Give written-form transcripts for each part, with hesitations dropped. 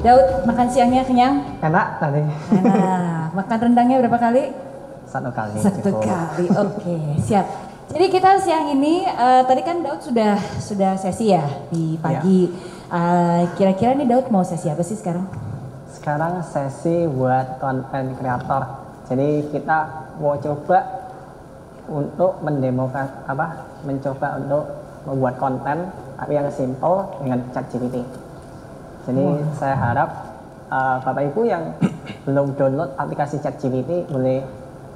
Daud, makan siangnya kenyang? Enak tadi. Enak. Makan rendangnya berapa kali? Satu kali. Satu cukup. kali. Oke, siap. Jadi kita siang ini tadi kan Daud sudah sesi ya di pagi. Kira-kira nih Daud mau sesi apa sih sekarang? Sekarang sesi buat konten kreator. Jadi kita mau coba untuk mendemokan mencoba untuk membuat konten tapi yang simple dengan ChatGPT. Jadi saya harap Bapak Ibu yang belum download aplikasi ChatGPT boleh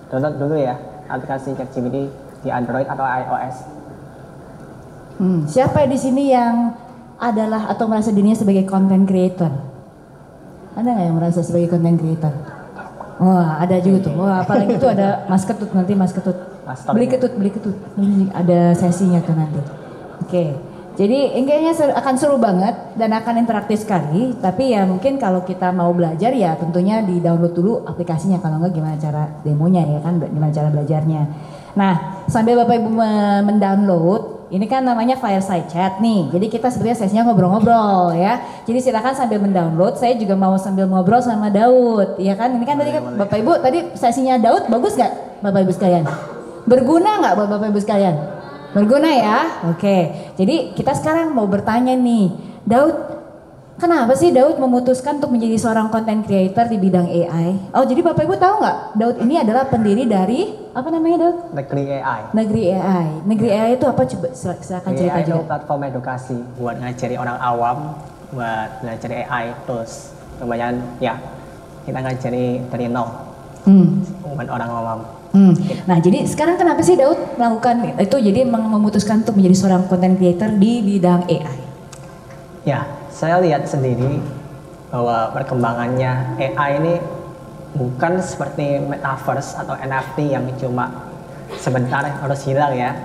download dulu ya aplikasi ChatGPT di Android atau iOS. Siapa di sini yang adalah atau merasa dirinya sebagai content creator? Ada nggak yang merasa sebagai content creator? Wah, ada juga tuh. Wah, apalagi itu ada Mas Ketut nanti Mas Ketut. Beli ketut. Ini ada sesinya tuh nanti. Oke. Jadi kayaknya akan seru banget dan akan interaktif sekali. Tapi ya mungkin kalau kita mau belajar ya tentunya di download dulu aplikasinya. Kalau enggak gimana cara demonya ya kan, gimana cara belajarnya. Nah sambil Bapak Ibu mendownload, ini kan namanya fireside chat nih. Jadi kita sebenarnya sesinya ngobrol-ngobrol ya. Jadi silakan sambil mendownload. Saya juga mau sambil ngobrol sama Daud. Ya kan, ini kan tadi kan Bapak Ibu tadi sesinya Daud bagus nggak Bapak Ibu sekalian? Berguna nggak buat Bapak Ibu sekalian? Berguna ya? Oke, jadi kita sekarang mau bertanya nih, Daud, kenapa sih Daud memutuskan untuk menjadi seorang content creator di bidang AI? Oh, jadi Bapak Ibu tahu nggak, Daud ini adalah pendiri dari, apa namanya Daud? Negeri AI. Negeri AI. Negeri AI itu apa? Coba silakan cerita AI itu juga. platform edukasi buat ngajari orang awam, buat belajar AI tools. Kemudian ya, kita ngajari dari nol, buat orang awam. Nah jadi sekarang kenapa sih Daud melakukan itu, jadi memutuskan untuk menjadi seorang content creator di bidang AI? Ya, saya lihat sendiri bahwa perkembangannya AI ini bukan seperti metaverse atau NFT yang cuma sebentar harus hilang ya.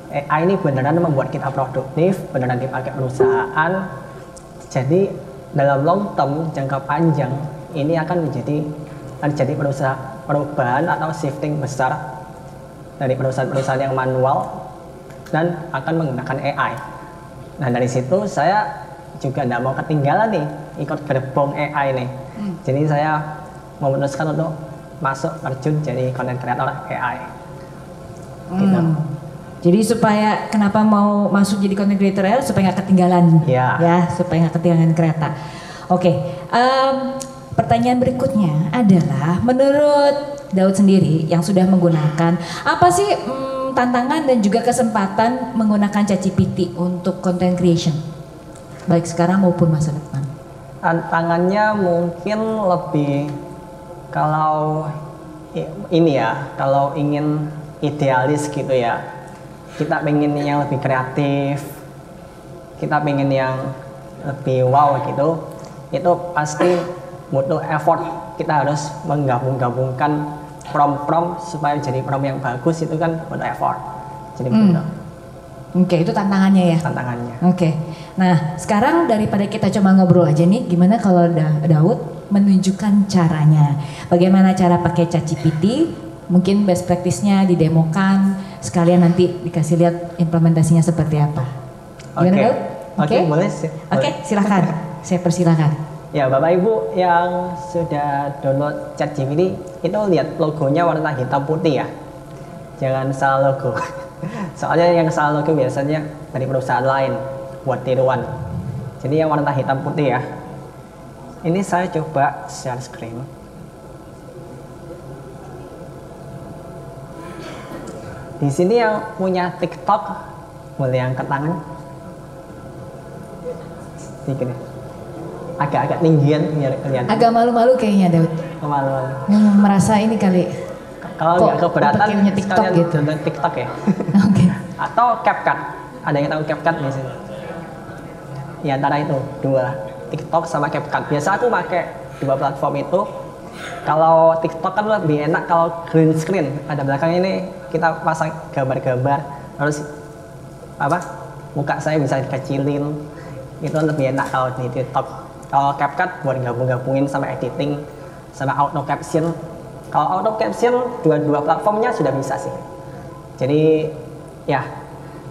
AI ini beneran membuat kita produktif, beneran dipakai perusahaan. Jadi dalam long term, jangka panjang, ini akan terjadi perubahan atau shifting besar dari perusahaan-perusahaan yang manual dan akan menggunakan AI. Nah dari situ saya juga tidak mau ketinggalan nih ikut gerbong AI nih. Jadi saya memutuskan untuk masuk terjun jadi content creator AI. Gitu. Jadi supaya kenapa mau masuk jadi content creator AI supaya nggak ketinggalan, ya supaya nggak ketinggalan kereta. Oke. Pertanyaan berikutnya adalah, menurut Daud sendiri yang sudah menggunakan, apa sih tantangan dan juga kesempatan menggunakan ChatGPT untuk content creation, baik sekarang maupun masa depan? Tantangannya mungkin lebih kalau ini ya, kalau ingin idealis gitu ya, kita pengen yang lebih kreatif, kita pengen yang lebih wow gitu, itu pasti butuh effort. Kita harus menggabungkan prompt supaya jadi prompt yang bagus, itu kan butuh effort. Jadi begitu. Oke, itu tantangannya ya? Tantangannya. Oke. Nah, sekarang daripada kita cuma ngobrol aja nih, gimana kalau Daud menunjukkan caranya? Bagaimana cara pakai ChatGPT? Mungkin best practice-nya didemokan, sekalian nanti dikasih lihat implementasinya seperti apa. Gimana Daud? Oke, boleh sih. Oke, silakan. Saya persilakan. Ya, Bapak Ibu yang sudah download ChatGPT itu lihat logonya warna hitam putih ya. Jangan salah logo. Soalnya yang salah logo biasanya dari perusahaan lain buat tiruan. Jadi yang warna hitam putih ya. Ini saya coba share screen. Di sini yang punya TikTok boleh angkat tangan. Sedikit ya. Agak-agak tinggian biar kelihatan. Agak malu-malu kayaknya Daud. Malu-malu. Merasa ini kali. Kalau nggak keberatan TikTok sekalian gitu. download TikTok ya. Oke. Atau CapCut. Ada yang tahu CapCut di sini? Ya antara itu dua, TikTok sama CapCut. Biasa aku pakai dua platform itu. Kalau TikTok kan lebih enak kalau green screen. Ada belakang ini kita pasang gambar-gambar. Terus muka saya bisa dikecilin. Itu lebih enak kalau di TikTok. Kalau CapCut buat gabung-gabungin sama editing sama auto caption. Kalau auto caption dua platformnya sudah bisa sih. Jadi ya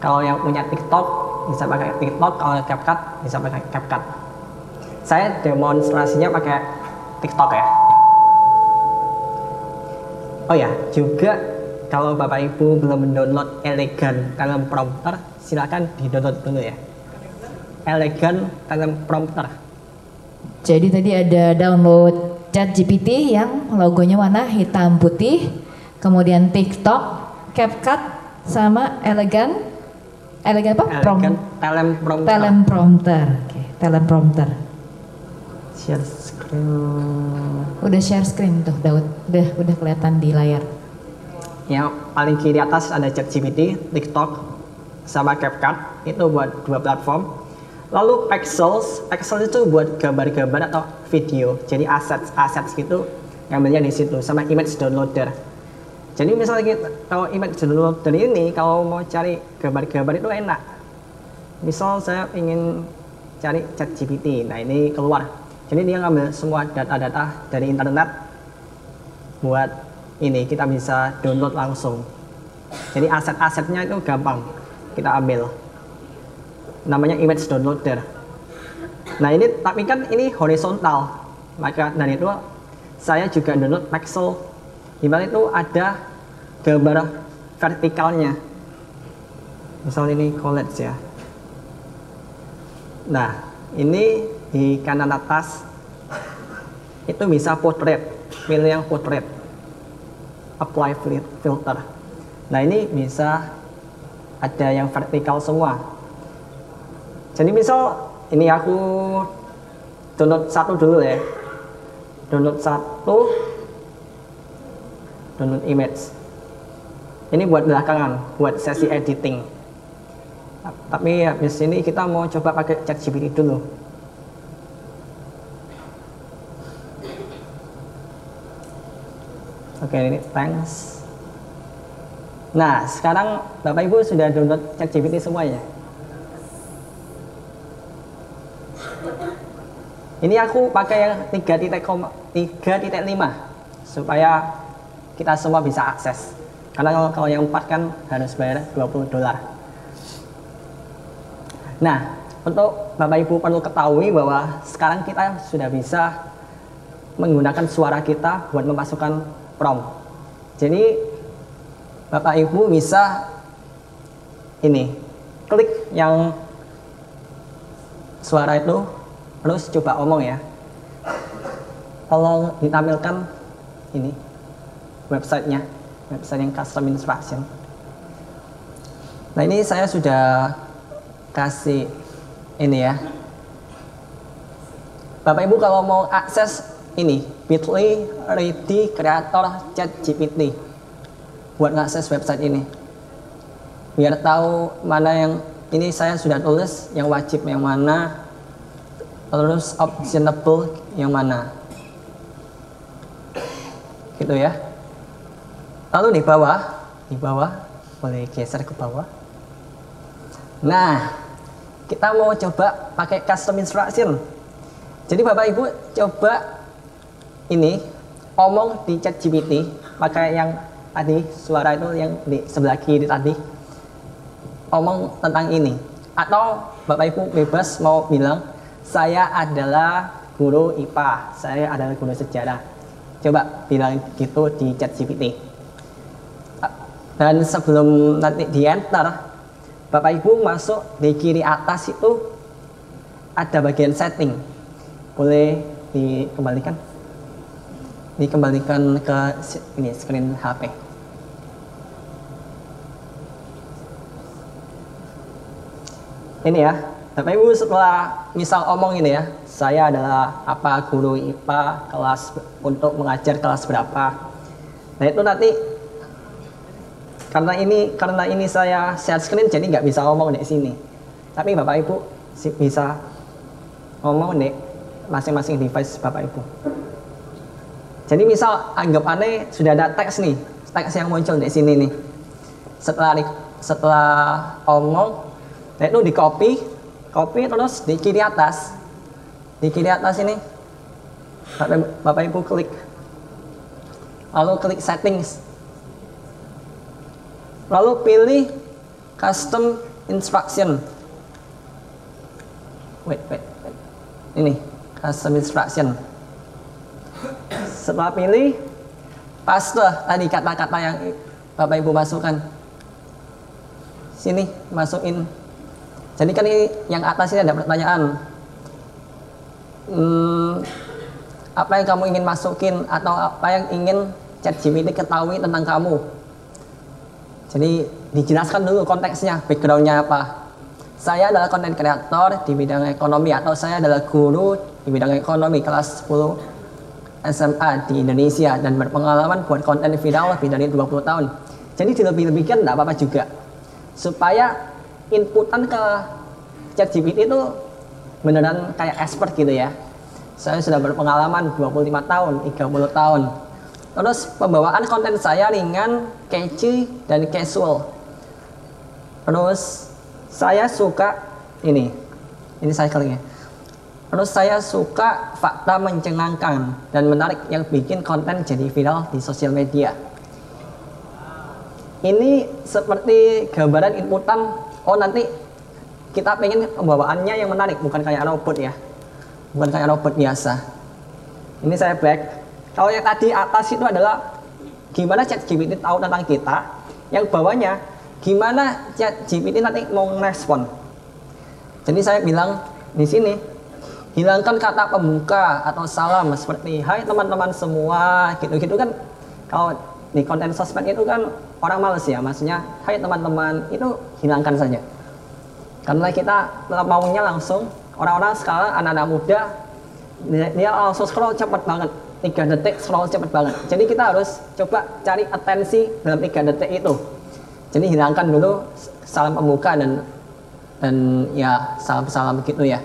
kalau yang punya TikTok bisa pakai TikTok, kalau CapCut bisa pakai CapCut. Saya demonstrasinya pakai TikTok ya. Oh ya, juga kalau Bapak Ibu belum mendownload Elegan Teleprompter, silakan di-download dulu ya. Elegan Teleprompter. Jadi tadi ada download ChatGPT yang logonya warna hitam putih, kemudian TikTok, CapCut, sama Elegan apa? Elegan Teleprompter. Teleprompter. Oke, Teleprompter. Share screen. Udah share screen tuh, Daud. Udah kelihatan di layar. Yang paling kiri atas ada ChatGPT, TikTok, sama CapCut. Itu buat dua platform. Lalu Pexels itu buat gambar-gambar atau video. Jadi assets gitu ngambilnya di situ, sama image downloader. Jadi misalnya kita, kalau image downloader ini kalau mau cari gambar-gambar itu enak. Misal saya ingin cari ChatGPT, nah ini keluar. Jadi dia ngambil semua data-data dari internet buat ini kita bisa download langsung. Jadi aset-asetnya itu gampang kita ambil. Namanya image downloader. Nah ini tapi kan ini horizontal. Maka dari itu saya juga download Pexel. Di mana itu ada gambar vertikalnya. Misal ini college ya. Nah, ini di kanan atas itu bisa portrait. Pilih yang portrait. Apply filter. Nah, ini bisa ada yang vertikal semua. Jadi misal ini aku download satu dulu ya. Download satu. Download image. Ini buat belakangan, buat sesi editing. Tapi habis ini kita mau coba pakai ChatGPT dulu. Oke, ini thanks. Nah, sekarang Bapak Ibu sudah download ChatGPT semuanya. Ini aku pakai yang 3.5 supaya kita semua bisa akses. Karena kalau yang 4 kan harus bayar $20. Nah, untuk Bapak Ibu perlu ketahui bahwa sekarang kita sudah bisa menggunakan suara kita buat memasukkan prompt. Jadi Bapak Ibu bisa ini, klik yang suara itu, terus coba omong ya. Tolong ditampilkan ini websitenya, website yang custom instruction. Nah ini saya sudah kasih ini ya. Bapak Ibu kalau mau akses ini bit.ly ready creator ChatGPT buat ngakses website ini, biar tahu mana yang ini saya sudah tulis yang wajib yang mana, terus optionable yang mana, gitu ya. Lalu di bawah boleh geser ke bawah. Nah, kita mau coba pakai custom instruction. Jadi Bapak Ibu coba ini omong di ChatGPT pakai yang tadi suara itu yang di sebelah kiri tadi. Omong tentang ini. Atau Bapak Ibu bebas mau bilang saya adalah guru IPA, saya adalah guru sejarah. Coba bilang gitu di ChatGPT. Dan sebelum nanti di enter, Bapak Ibu masuk di kiri atas itu ada bagian setting. Boleh dikembalikan ke ini screen HP. Ini ya, Bapak Ibu setelah misal omong ini ya, saya adalah apa guru IPA kelas untuk mengajar kelas berapa. Nah itu nanti karena ini saya share screen jadi nggak bisa ngomong di sini. Tapi Bapak Ibu bisa ngomong di masing-masing device Bapak Ibu. Jadi misal anggapannya sudah ada teks nih, teks yang muncul di sini nih. Setelah omong, nah itu di copy terus di kiri atas ini Bapak Ibu klik, lalu klik settings, lalu pilih custom instruction. Wait. Ini custom instruction. Setelah pilih, paste tadi kata-kata yang Bapak Ibu masukkan. Sini masukin. Jadi kan ini yang atas ini ada pertanyaan. Apa yang kamu ingin masukin atau apa yang ingin ChatGPT ketahui tentang kamu? Jadi dijelaskan dulu konteksnya, backgroundnya apa. Saya adalah content creator di bidang ekonomi, atau saya adalah guru di bidang ekonomi kelas 10 SMA di Indonesia dan berpengalaman buat konten viral lebih dari 20 tahun. Jadi dilebih-lebihkan tidak apa-apa juga, supaya inputan ke ChatGPT itu beneran kayak expert gitu ya. Saya sudah berpengalaman 25 tahun, 30 tahun. Terus pembawaan konten saya ringan, catchy, dan casual. Terus saya suka ini cyclingnya. Terus saya suka fakta mencengangkan dan menarik yang bikin konten jadi viral di sosial media. Ini seperti gambaran inputan, oh nanti kita pengen pembawaannya yang menarik, bukan kayak robot ya. Bukan kayak robot biasa. Ini saya back. Kalau yang tadi atas itu adalah gimana ChatGPT tahu tentang kita. Yang bawahnya gimana ChatGPT nanti mau respon. Jadi saya bilang di sini, hilangkan kata pembuka atau salam seperti hai teman-teman semua, gitu-gitu kan. Kalau di konten sosmed itu kan orang males ya, maksudnya hai teman-teman, itu hilangkan saja. Karena kita maunya langsung, orang-orang sekarang anak-anak muda dia langsung scroll cepet banget, 3 detik scroll cepet banget. Jadi kita harus coba cari atensi dalam 3 detik itu. Jadi hilangkan dulu salam pembuka dan ya salam-salam begitu ya.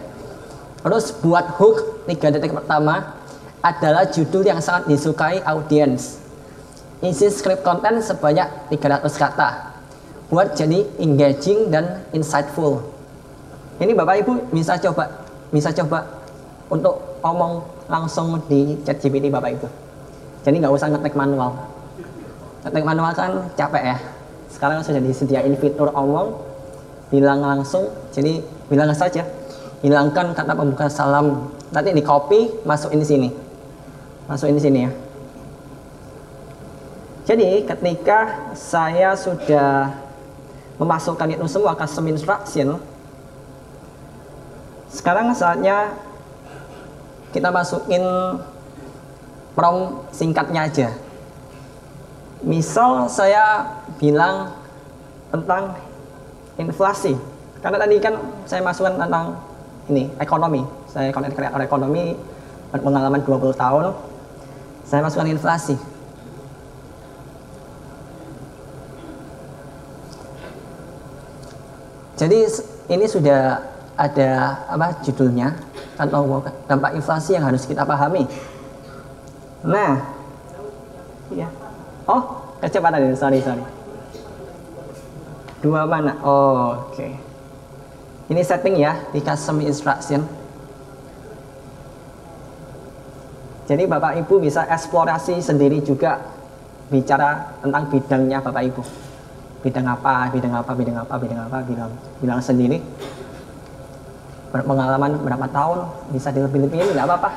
Terus buat hook 3 detik pertama adalah judul yang sangat disukai audiens. Isi script konten sebanyak 300 kata. Buat jadi engaging dan insightful. Ini Bapak Ibu bisa coba untuk ngomong langsung di ChatGPT Bapak Ibu. Jadi nggak usah ngetik manual. Ngetik manual kan capek ya. Sekarang sudah disediain fitur omong, bilang langsung. Jadi bilang saja, hilangkan kata pembuka salam. Nanti di copy, masukin di sini. Masukin di sini ya. Jadi ketika saya sudah memasukkan itu semua custom instruction, sekarang saatnya kita masukin prompt singkatnya aja. Misal saya bilang tentang inflasi, karena tadi kan saya masukkan tentang ini ekonomi. Saya content creator ekonomi berpengalaman 20 tahun. Saya masukkan inflasi. Jadi ini sudah ada apa judulnya atau dampak inflasi yang harus kita pahami. Nah, iya. Oh, kecepatan ini, sorry. Dua mana? Oh, oke. Ini setting ya di custom instruction. Jadi Bapak Ibu bisa eksplorasi sendiri juga, bicara tentang bidangnya Bapak Ibu. Bidang apa, bilang sendiri. Berpengalaman berapa tahun, bisa dilebih-lebihin, nggak apa-apa.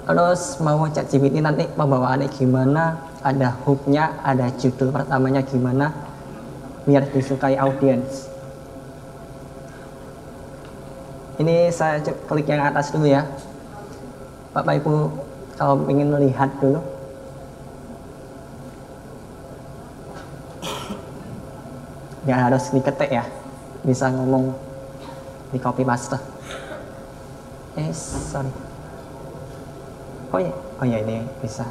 Terus mau ChatGPT nanti pembawaannya gimana, ada hooknya, ada judul pertamanya gimana, biar disukai audiens. Ini saya klik yang atas dulu ya. Bapak Ibu kalau ingin melihat dulu. Nggak harus diketik ya, bisa ngomong di copy paste. Sorry. Oh ya ini bisa.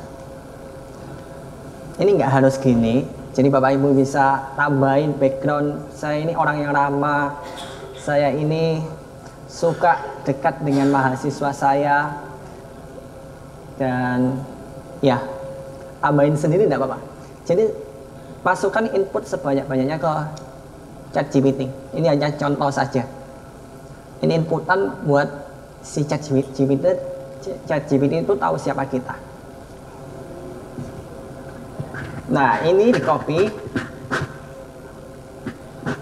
Ini nggak harus gini, jadi Bapak Ibu bisa tambahin background. Saya ini orang yang ramah, saya ini suka dekat dengan mahasiswa saya, dan ya tambahin sendiri nggak apa-apa. Jadi masukkan input sebanyak-banyaknya ke ChatGPT. Ini hanya contoh saja. Ini inputan buat si ChatGPT itu tahu siapa kita. Nah, ini di copy.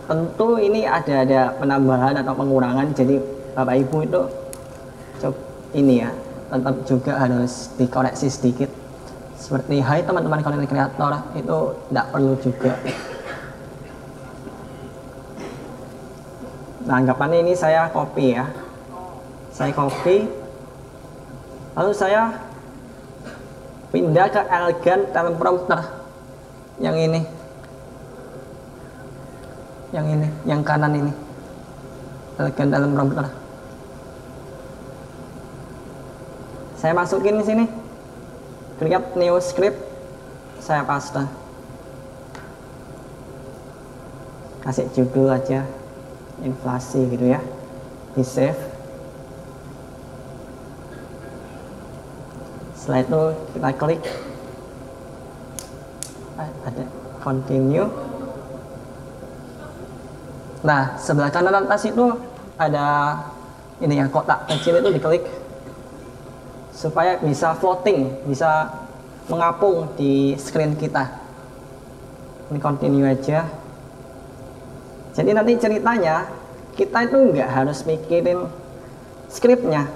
tentu ini ada penambahan atau pengurangan, jadi Bapak Ibu itu ini ya tetap juga harus dikoreksi sedikit. Seperti hai teman-teman konten kreator, itu tidak perlu juga. Nah, anggapannya ini saya copy ya. Saya copy, lalu saya pindah ke Elegan Teleprompter yang ini. Yang kanan ini. Elegan Teleprompter. Saya masukin di sini. Create new script. Saya paste. Kasih judul aja. Inflasi gitu ya. Di save. Setelah itu kita klik. Ada continue. Nah, sebelah kanan atas itu ada ini yang kotak kecil itu diklik supaya bisa floating, bisa mengapung di screen kita. Ini continue aja. Jadi nanti ceritanya kita itu nggak harus mikirin skripnya.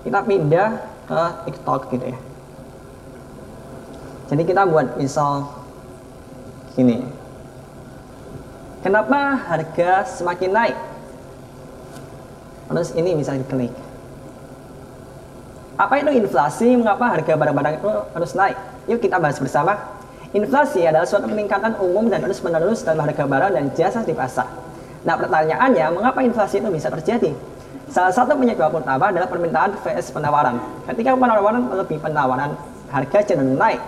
Kita pindah ke TikTok gitu ya. Jadi kita buat misal gini. Kenapa harga semakin naik? Terus ini bisa diklik. Apa itu inflasi? Mengapa harga barang-barang itu terus naik? Yuk kita bahas bersama. Inflasi adalah suatu peningkatan umum dan terus-menerus dalam harga barang dan jasa di pasar. Nah, pertanyaannya, mengapa inflasi itu bisa terjadi? Salah satu penyebab utama adalah permintaan vs penawaran. Ketika penawaran melebihi penawaran, harga cenderung naik.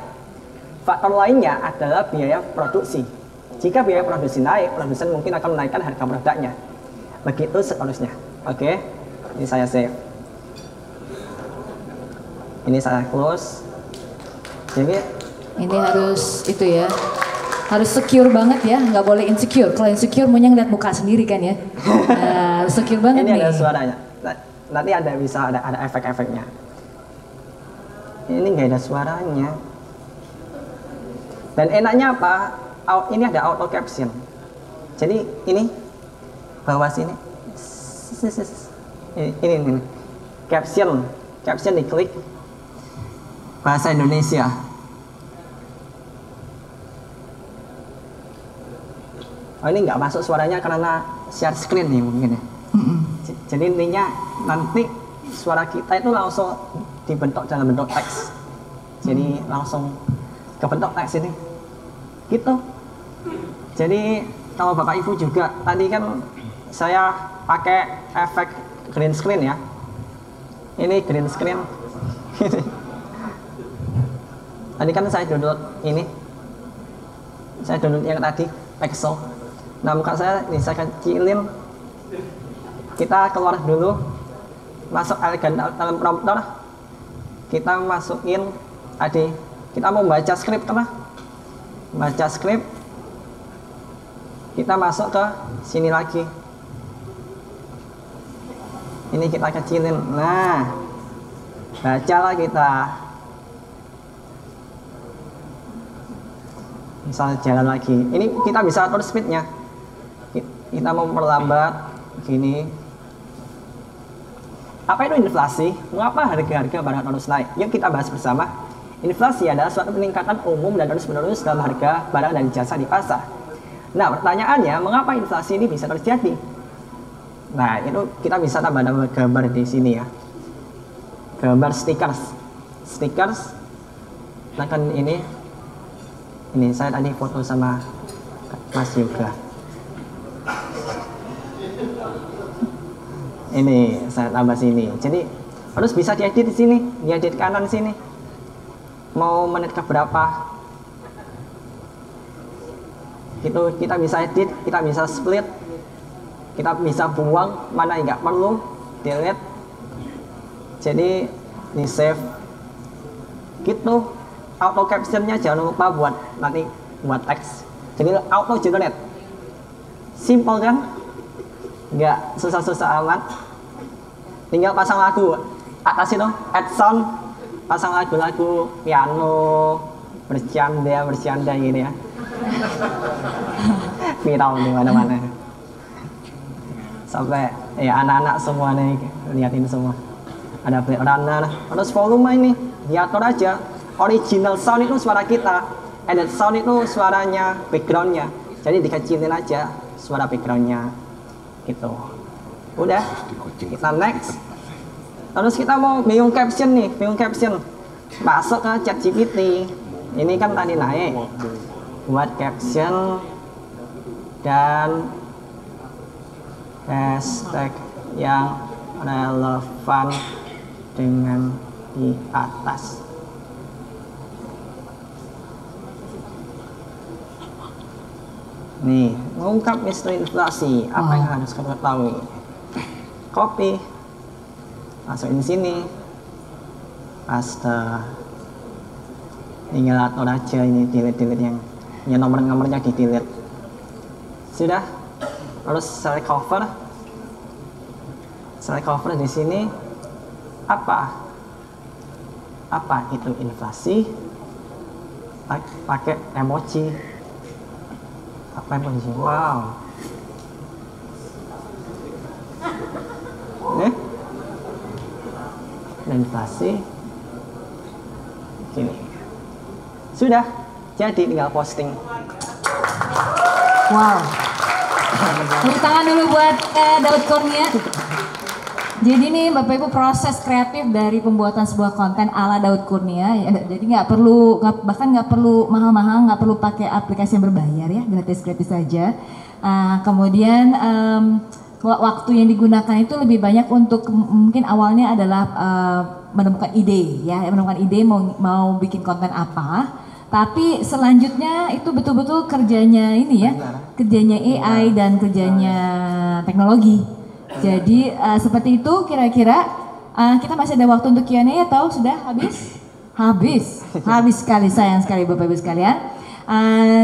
Faktor lainnya adalah biaya produksi. Jika biaya produksi naik, produsen mungkin akan menaikkan harga produknya. Begitu seterusnya. Oke, ini saya save. Ini saya close. Jadi ini harus itu ya, harus secure banget ya, nggak boleh insecure. Kalau insecure maunya ngeliat muka sendiri kan ya. Nah, harus secure banget ini nih. Ada suaranya. Nanti ada efek-efeknya. Ini nggak ada suaranya. Dan enaknya apa? Ini ada auto caption. Jadi ini bawah sini. Ini. Caption diklik. Bahasa Indonesia. Oh, ini nggak masuk suaranya karena share screen nih mungkin ya. Jadi intinya nanti suara kita itu langsung dibentuk dalam bentuk teks. Jadi langsung kebentuk teks ini. Gitu. Jadi kalau Bapak Ibu juga tadi kan saya pakai efek green screen ya. Ini green screen. Tadi kan saya download ini. Saya download yang tadi Pexel. Nah, muka saya ini saya kecilin. Kita keluar dulu. Masuk Elegan Teleprompter. Kita masukin tadi. Kita mau baca skrip kan? Baca skrip. Kita masuk ke sini lagi. Ini kita kecilin. Nah, bacalah kita. Misal jalan lagi. Ini kita bisa atur speednya. Kita mau memperlambat gini. Apa itu inflasi? Mengapa harga-harga barang terus naik? Yuk kita bahas bersama. Inflasi adalah suatu peningkatan umum dan terus-menerus dalam harga barang dan jasa di pasar. Nah, pertanyaannya, mengapa inflasi ini bisa terjadi? Nah, itu kita bisa tambah gambar di sini ya. Gambar stickers. Stickers. Tekan ini. Ini saya tadi foto sama Mas Yoga. Ini saya tambah sini. Jadi harus bisa diedit di sini, diedit kanan sini. Mau menit ke berapa? Gitu kita bisa edit, kita bisa split, kita bisa buang mana yang nggak perlu, delete. Jadi di save. Gitu. Auto captionnya jangan lupa buat nanti buat teks. Jadi auto generate. Simple kan? Nggak susah-susah amat. Tinggal pasang lagu atas itu, add sound, pasang lagu-lagu piano, bercanda gini ya. viral di mana-mana. Sampai ya anak-anak semua nih liatin semua. Ada Blade Runner, terus volume ini diatur aja. Original sound itu suara kita, edit sound itu suaranya backgroundnya. Jadi dikecilin aja suara backgroundnya gitu. Udah, kita next. Terus kita mau bingung caption nih, bingung caption. Masuk ke ChatGPT. Ini kan tadi naik. Buat caption dan hashtag yang relevan dengan di atas. Nih, mengungkap misteri inflasi, apa yang harus kamu ketahui? Copy, masukin di sini, paste, tinggal atur aja ini delete yang nomor-nomornya di delete. Sudah, terus select cover di sini apa itu inflasi? Pakai emoji. Apa emoji? Wow. Inflasi sini. Sudah, jadi tinggal posting. Wow. Tepuk tangan dulu buat Daud Kurnia. Jadi nih Bapak Ibu proses kreatif dari pembuatan sebuah konten ala Daud Kurnia. Jadi bahkan nggak perlu mahal-mahal, nggak perlu pakai aplikasi yang berbayar ya, gratis-gratis saja. Kemudian waktu yang digunakan itu lebih banyak untuk mungkin awalnya adalah menemukan ide ya, menemukan ide mau bikin konten apa. Tapi selanjutnya itu betul-betul kerjanya ini ya, kerjanya AI dan kerjanya teknologi. Jadi seperti itu kira-kira. Kita masih ada waktu untuk Q&A atau sudah habis? Habis sekali, sayang sekali Bapak Ibu sekalian.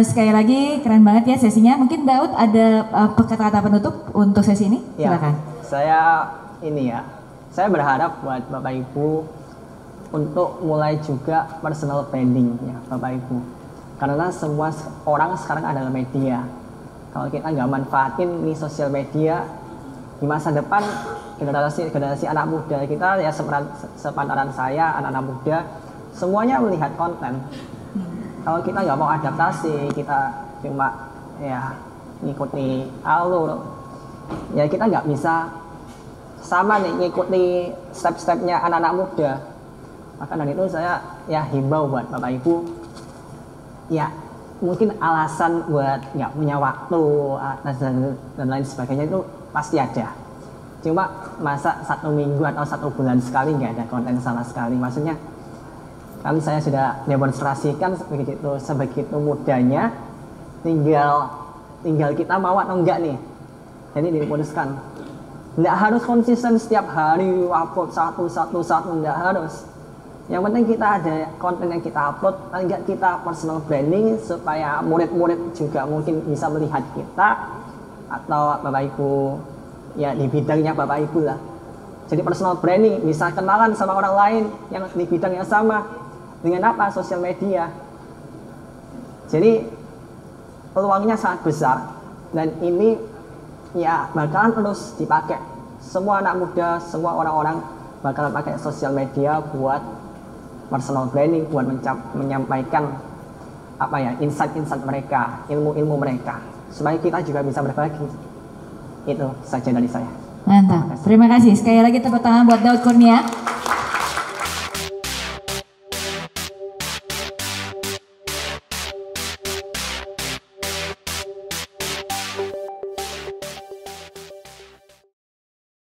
Sekali lagi keren banget ya sesinya. Mungkin Daud ada kata-kata penutup untuk sesi ini? Silakan. Ya, saya berharap buat Bapak Ibu untuk mulai juga personal branding ya Bapak Ibu. Karena semua orang sekarang adalah media. Kalau kita nggak manfaatin nih sosial media, di masa depan generasi anak muda kita ya sepantaran saya, anak-anak muda semuanya melihat konten. Kalau kita nggak mau adaptasi, kita cuma ya ngikuti alur, ya kita nggak bisa sama nih ngikuti step-stepnya anak-anak muda. Maka dari itu saya ya himbau buat Bapak Ibu, ya mungkin alasan buat nggak punya waktu dan lain sebagainya itu pasti ada. Cuma masa 1 minggu atau 1 bulan sekali nggak ada konten sama sekali. Maksudnya kan saya sudah demonstrasikan sebegitu mudahnya, tinggal kita mau atau enggak nih. Jadi diputuskan. Nggak harus konsisten setiap hari upload satu, nggak harus. Yang penting kita ada konten yang kita upload, enggak kita personal branding supaya murid-murid juga mungkin bisa melihat kita atau Bapak Ibu ya di bidangnya Bapak Ibu lah. Jadi personal branding bisa kenalan sama orang lain yang di bidang yang sama dengan apa? Sosial media. Jadi peluangnya sangat besar dan ini ya bakalan terus dipakai. Semua anak muda, semua orang-orang bakalan pakai sosial media buat personal branding, buat menyampaikan apa ya, insight-insight mereka, ilmu-ilmu mereka, supaya kita juga bisa berbagi. Itu saja dari saya. Mantap, terima kasih. Sekali lagi tepuk tangan buat Daud Kurnia.